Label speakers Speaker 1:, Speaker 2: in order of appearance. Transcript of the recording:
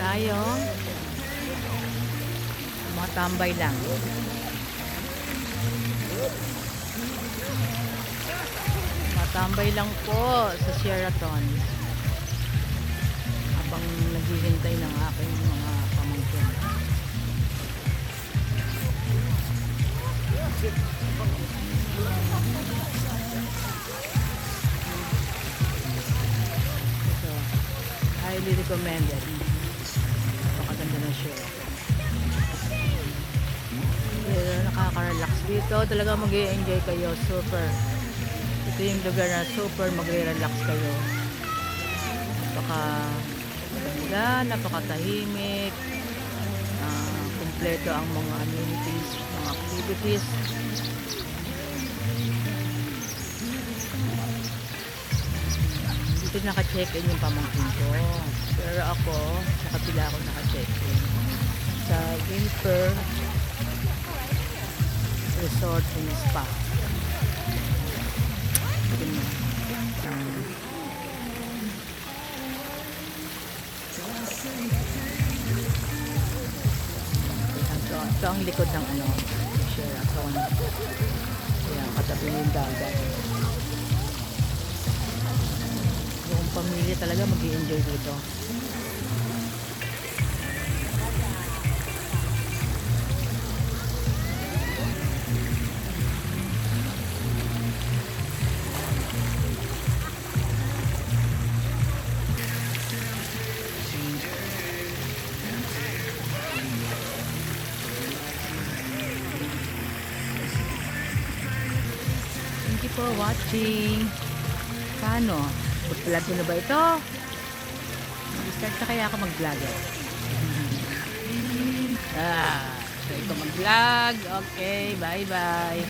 Speaker 1: tayo. Mga tambay lang. Matambay lang po sa Sheraton. Habang naghihintay ng aking mga pamangkin. So, highly recommended. Napakaganda ng Sheraton. Nakaka-relax dito. Talaga mag-i-enjoy kayo. Super. Ito yung lugar na super magre-relax kayo. Napakaganda, napakatahimik. Kompleto ang mga amenities, mga activities. Dito naka-check-in yung pamangkin ko. Pero ako, sa kabila ako naka-check-in. Sa Winter Resort and Spa. Ito ang likod ng Sheraton. Ayan, katabi yung dagat. Yung pamilya talaga mag-i-enjoy dito. Thank you for watching. Paano? Mag-vlog ko na ba ito? Mag-start na kaya ako mag-vlog. So ito mag-vlog. Okay, bye-bye.